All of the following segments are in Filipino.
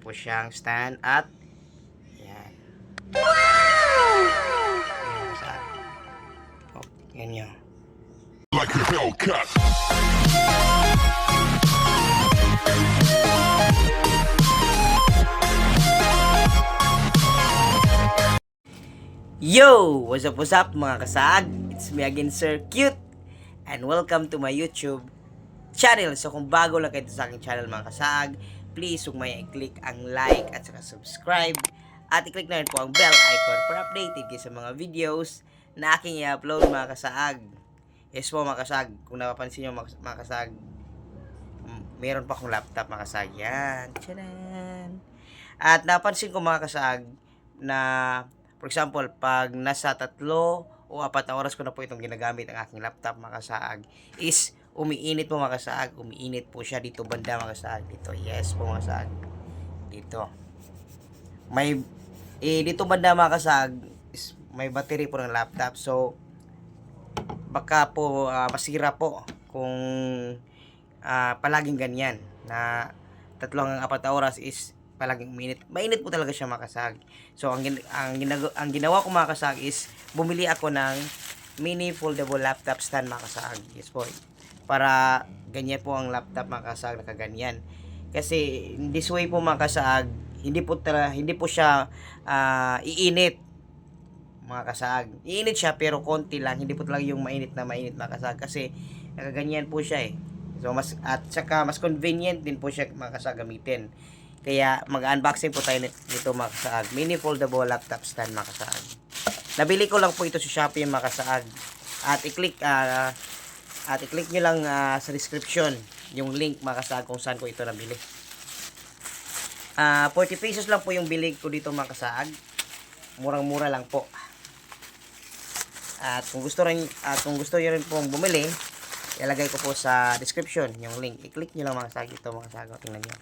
po siyang stand at yan. Yan sa yan yun. Like a Hellcat. Yo! What's up mga kasag? It's me again, Sir Cute. And welcome to my YouTube channel. So kung bago lang kayo sa aking channel mga kasag, please huwag may i-click ang like at saka subscribe. At i-click na rin po ang bell icon para updated kayo sa mga videos na aking i-upload mga kasag. Yes po mga kasag, kung napapansin nyo mga kasag, meron pa akong laptop mga kasag. Yan. Tcharan! At napansin ko mga kasag na for example, pag nasa 3 o 4 na oras ko na po itong ginagamit ang aking laptop mga kasaag, is umiinit po mga kasaag. Umiinit po siya dito banda mga kasaag. Dito, yes po mga kasaag. Dito. Dito banda mga kasaag, is may battery po ng laptop. So, baka po masira po kung palaging ganyan na 3 hanggang 4 na oras is palaging uminit. Mainit po talaga siya makasag. So, ang ginawa ko makasag is bumili ako ng mini foldable laptop stand makasag. Yes po. Para ganyan po ang laptop makasag na kaganyan. Kasi in this way po makasag, hindi po siya iinit makasag. Iinit siya pero konti lang. Hindi po talaga yung mainit makasag kasi nakaganyan po siya eh. So at saka mas convenient din po siya makasag gamitin. Kaya mag-unboxing po tayo nito mga kasaag. Mini foldable laptop stand mga kasaag. Nabili ko lang po ito sa Shopee mga kasaag. At i-click nyo lang sa description yung link mga kasaag kung saan ko ito nabili. 40 pesos lang po yung bili ko dito mga kasaag. Murang-mura lang po. At kung gusto nyo rin pong bumili, ilagay ko po sa description yung link. I-click nyo lang mga kasaag ito mga kasaag. Tingnan nyo.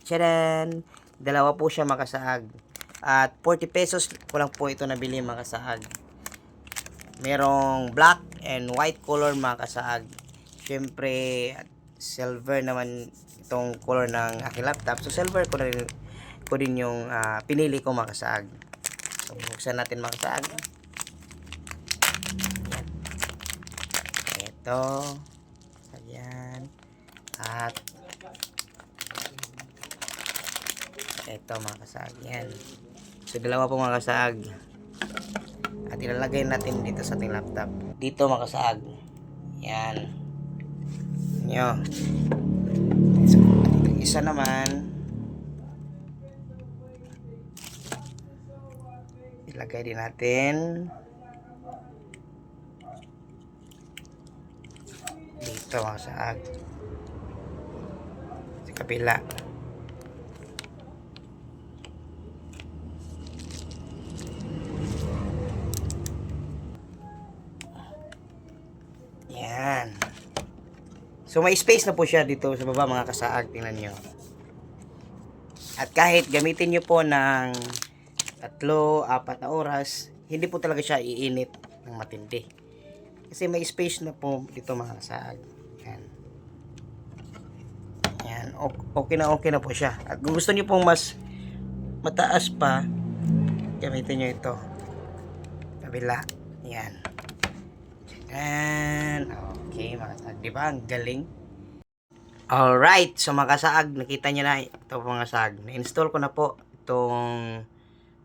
Tcharan! Dalawa po siya makasaag. At 40 pesos ko lang po ito nabili makasaag. Merong black and white color makasaag. Siyempre, silver naman itong color ng aking laptop. So, silver ko din yung pinili ko makasaag. So, buksan natin makasaag. Ito. Ayan. At ito mga kasag yan. So dalawa po mga kasag. At ilalagay natin dito sa ating laptop. Dito mga kasag. Yan. Nyo. So, isa naman ilagay din natin dito mga kasag. Sa kabila. Yan. So may space na po siya dito sa baba mga kasaag. Tingnan nyo. At kahit gamitin nyo po ng 3-4 na oras, hindi po talaga siya iinit ng matindi. Kasi may space na po dito mga kasaag. Yan. Yan. Okay na po siya. At kung gusto nyo pong mas mataas pa, gamitin nyo ito. Kabila. Yan. And okay mga kasaag, di ba? Ang galing. Alright, so mga kasaag, nakita nyo na ito mga kasaag. Na-install ko na po itong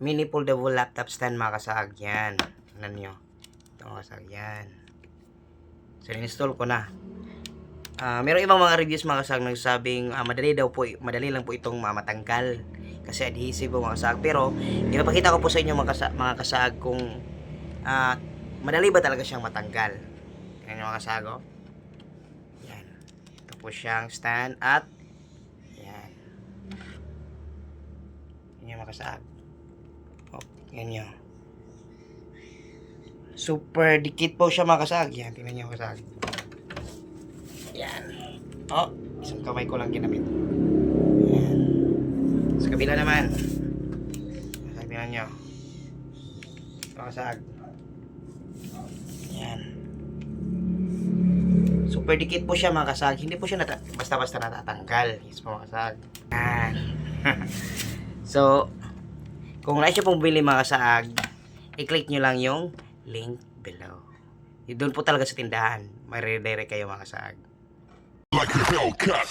mini foldable laptop stand mga kasaag. Yan. Tingnan nyo. Ito mga kasaag. Yan. So, na-install ko na. Meron ibang mga reviews mga kasaag nagsasabing madali lang po itong matanggal. Kasi adhesive po mga kasaag. Pero, ipapakita ko po sa inyo mga kasaag kung madali ba talaga siyang matanggal. Yan yung mga kasago. Yan. Ito po siyang stand at yan. Yan yung mga kasag. Oh, yan yun. Super dikit po siya mga kasag. Yan, tingnan nyo mga kasag. Yan. Oh, isang kamay ko lang ginamit. Yan. Sa kabila naman. Tingnan nyo. Mga kasag. Yan. Super dikit po siya mga kasag. Hindi po siya basta-basta natatanggal. Yes po mga kasag. Yan. So, kung nais nyo pong bili mga kasaag, i-click nyo lang yung link below. Doon po talaga sa tindahan. May redirect kayo mga kasaag. Like a Hellcat.